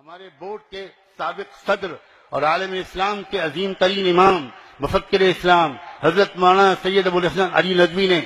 ہمارے بورڈ کے سابق صدر اور عالم اسلام کے عظیم ترین امام مفکر اسلام حضرت مولانا سید ابو الحسن علی ندوی نے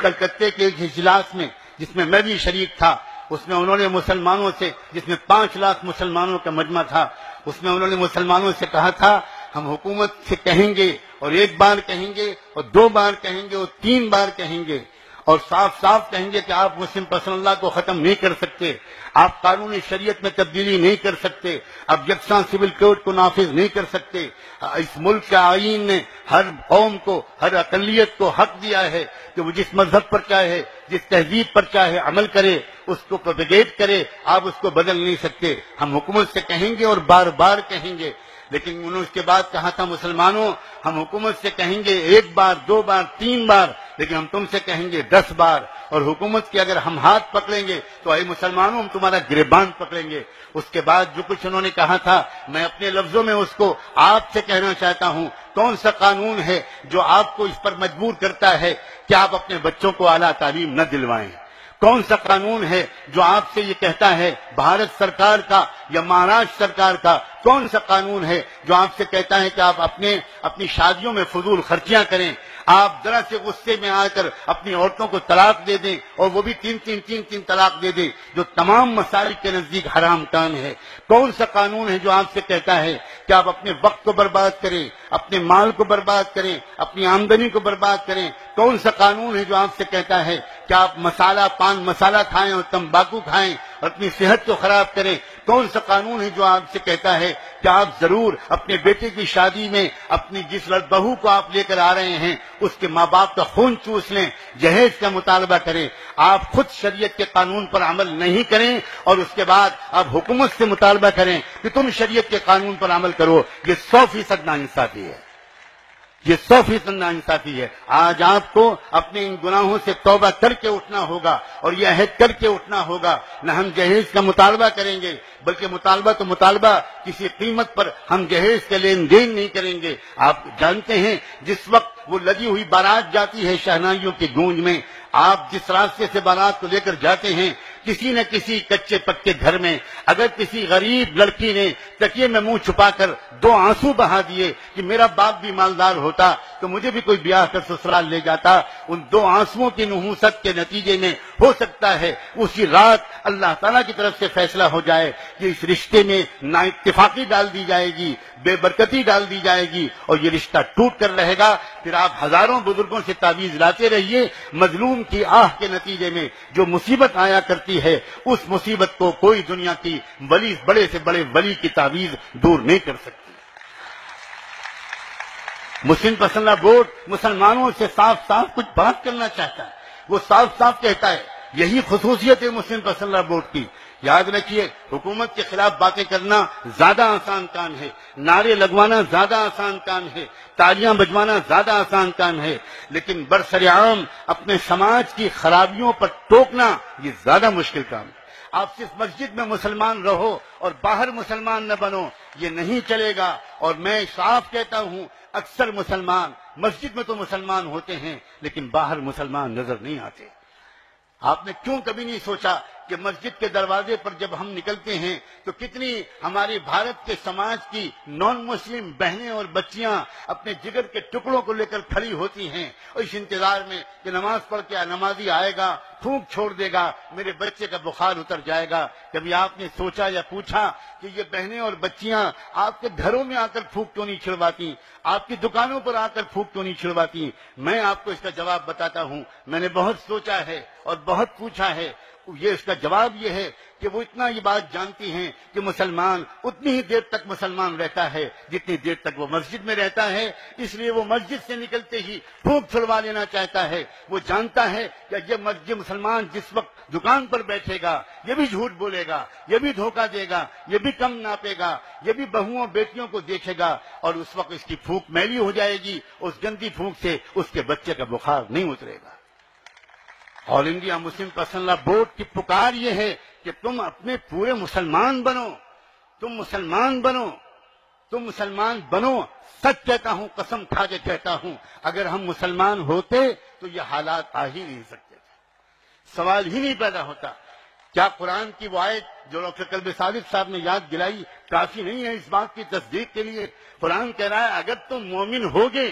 کلکتے کے ایک اجلاس میں، جس میں بھی شریک تھا، اس میں انہوں نے مسلمانوں سے، جس میں 5 لاکھ مسلمانوں کا مجمع تھا، اس میں انہوں نے مسلمانوں سے کہا تھا ہم حکومت سے کہیں گے، اور 1 بار کہیں گے، اور 2 بار کہیں گے، اور 3 بار کہیں گے، اور صاف صاف کہیں گے کہ آپ مسلم پسند اللہ کو ختم نہیں کر سکتے، آپ قانونی شریعت میں تبدیلی نہیں کر سکتے، آپ یکساں سول کوڈ کو نافذ نہیں کر سکتے۔ اس ملک کے آئین نے ہر قوم کو، ہر اقلیت کو حق دیا ہے کہ وہ جس مذہب پر چاہے، جس تہذیب پر چاہے عمل کرے، اس کو پروپیگیٹ کرے، آپ اس کو بدل نہیں سکتے۔ ہم حکومت سے کہیں گے اور بار بار کہیں گے، لیکن انہوں نے اس کے بعد کہا تھا مسلمانوں ہم حکومت سے کہیں گے 1 بار 2 بار 3 بار، لیکن ہم تم سے کہیں گے 10 بار، اور حکومت کے اگر ہم ہاتھ پکڑیں گے تو اے مسلمانوں ہم تمہارا گریبان پکڑیں گے۔ اس کے بعد جو کچھ انہوں نے کہا تھا، میں اپنے لفظوں میں اس کو آپ سے کہنا چاہتا ہوں، کون سا قانون ہے جو آپ کو اس پر مجبور کرتا ہے کہ آپ اپنے بچوں کو اعلیٰ تعلیم نہ دلوائیں؟ کون سا قانون ہے جو آپ سے یہ کہتا ہے، بھارت سرکار کا یا مہاراشٹر سرکار کا کون سا قانون ہے جو آپ سے کہتا ہے کہ آپ اپنی شادیوں میں فضول خرچیاں کریں، آپ ذرا سے غصے میں آ کر اپنی عورتوں کو طلاق دے دیں، اور وہ بھی 3 طلاق دے دیں، جو تمام مسالک کے نزدیک حرام کام ہے؟ کون سا قانون ہے جو آپ سے کہتا ہے کہ آپ اپنے وقت کو برباد کریں، اپنے مال کو برباد کریں، اپنی آمدنی کو برباد کریں؟ کون سا قانون ہے جو آپ سے کہتا ہے کہ آپ پان مسالہ کھائیں اور تمباکو کھائیں اور اپنی صحت کو خراب کریں؟ کون سا قانون ہے جو آپ سے کہتا ہے کہ آپ ضرور اپنے بیٹے کی شادی میں اپنی جس بہو کو آپ لے کر آ رہے ہیں اس کے ماں باپ کا خون چوس لیں، جہیز کا مطالبہ کریں؟ آپ خود شریعت کے قانون پر عمل نہیں کریں اور اس کے بعد آپ حکومت سے مطالبہ کریں کہ تم شریعت کے قانون پر عمل کرو، یہ 100% ناانصافی ہے، یہ 100% ناانصافی ہے۔ آج آپ کو اپنے ان گناہوں سے توبہ کر کے اٹھنا ہوگا، اور یہ عہد کر کے اٹھنا ہوگا، نہ ہم جہیز کا مطالبہ کریں گے، بلکہ مطالبہ کسی قیمت پر ہم جہیز کے لین دین نہیں کریں گے۔ آپ جانتے ہیں جس وقت وہ لگی ہوئی بارات جاتی ہے شہنائیوں کی گونج میں، آپ جس راستے سے بارات کو لے کر جاتے ہیں، کسی نہ کسی کچے پکے گھر میں اگر کسی غریب لڑکی نے تکیے میں منہ چھپا کر 2 آنسو بہا دیے کہ میرا باپ بھی مالدار ہوتا تو مجھے بھی کوئی بیاہ کر سسرال لے جاتا، ان 2 آنسوؤں کی نحوست کے نتیجے میں ہو سکتا ہے اسی رات اللہ تعالیٰ کی طرف سے فیصلہ ہو جائے کہ اس رشتے میں نا اتفاقی ڈال دی جائے گی، بے برکتی ڈال دی جائے گی، اور یہ رشتہ ٹوٹ کر رہے گا۔ پھر آپ ہزاروں بزرگوں سے تعویذ لاتے رہیے، مظلوم کی آہ کے نتیجے میں جو مصیبت آیا کرتی ہے، اس مصیبت کو کوئی دنیا کی بڑے سے بڑے ولی کی تعویذ دور نہیں کر سکتی۔ مسلم پسندہ بورڈ مسلمانوں سے صاف صاف کچھ بات کرنا چاہتا ہے، وہ صاف صاف کہتا ہے، یہی خصوصیت ہے مسلم پسندہ بورڈ کی۔ یاد رکھیے، حکومت کے خلاف باتیں کرنا زیادہ آسان کام ہے، نعرے لگوانا زیادہ آسان کام ہے، تالیاں بجوانا زیادہ آسان کام ہے، لیکن برسرعام اپنے سماج کی خرابیوں پر ٹوکنا یہ زیادہ مشکل کام ہے۔ آپ صرف مسجد میں مسلمان رہو اور باہر مسلمان نہ بنو، یہ نہیں چلے گا۔ اور میں صاف کہتا ہوں، اکثر مسلمان مسجد میں تو مسلمان ہوتے ہیں لیکن باہر مسلمان نظر نہیں آتے۔ آپ نے کیوں کبھی نہیں سوچا کہ مسجد کے دروازے پر جب ہم نکلتے ہیں تو کتنی ہماری بھارت کے سماج کی نان مسلم بہنیں اور بچیاں اپنے جگر کے ٹکڑوں کو لے کر کھڑی ہوتی ہیں، اور اس انتظار میں کہ نماز پڑھ کے نمازی آئے گا، پھونک چھوڑ دے گا، میرے بچے کا بخار اتر جائے گا۔ کبھی آپ نے سوچا یا پوچھا کہ یہ بہنیں اور بچیاں آپ کے گھروں میں آ کر پھونک کیوں نہیں چھڑواتی، آپ کی دکانوں پر آ کر پھونک کیوں نہیں چھڑواتی؟ میں آپ کو اس کا جواب بتاتا ہوں، میں نے بہت سوچا ہے اور بہت پوچھا ہے۔ یہ اس کا جواب یہ ہے کہ وہ اتنا یہ بات جانتی ہیں کہ مسلمان اتنی ہی دیر تک مسلمان رہتا ہے جتنی دیر تک وہ مسجد میں رہتا ہے، اس لیے وہ مسجد سے نکلتے ہی پھونک چھڑوا لینا چاہتا ہے۔ وہ جانتا ہے کہ یہ مسلمان جس وقت دکان پر بیٹھے گا یہ بھی جھوٹ بولے گا، یہ بھی دھوکہ دے گا، یہ بھی کم ناپے گا، یہ بھی بہوؤں بیٹیوں کو دیکھے گا، اور اس وقت اس کی پھونک میلی ہو جائے گی، اس گندی پھونک سے اس کے بچے کا بخار نہیں اترے گا۔ آل انڈیا مسلم پسندہ بورڈ کی پکار یہ ہے کہ تم اپنے پورے مسلمان بنو، تم مسلمان بنو، تم مسلمان بنو۔ سچ کہتا ہوں، قسم کھا کے کہتا ہوں، اگر ہم مسلمان ہوتے تو یہ حالات آ ہی نہیں سکتے تھے، سوال ہی نہیں پیدا ہوتا۔ کیا قرآن کی وہ آیت جو ڈاکٹر قلب صادق صاحب نے یاد دلائی کافی نہیں ہے اس بات کی تصدیق کے لیے؟ قرآن کہہ رہا ہے اگر تم مومن ہوگے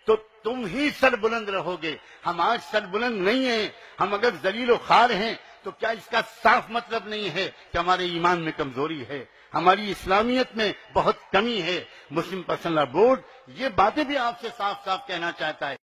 تو تم ہی سر بلند رہو گے. ہم آج سر بلند نہیں ہیں. ہم اگر ذلیل و خوار ہیں تو کیا اس کا صاف مطلب نہیں ہے کہ ہمارے ایمان میں کمزوری ہے، ہماری اسلامیت میں بہت کمی ہے؟ مسلم پرسنل لا بورڈ یہ باتیں بھی آپ سے صاف صاف کہنا چاہتا ہے.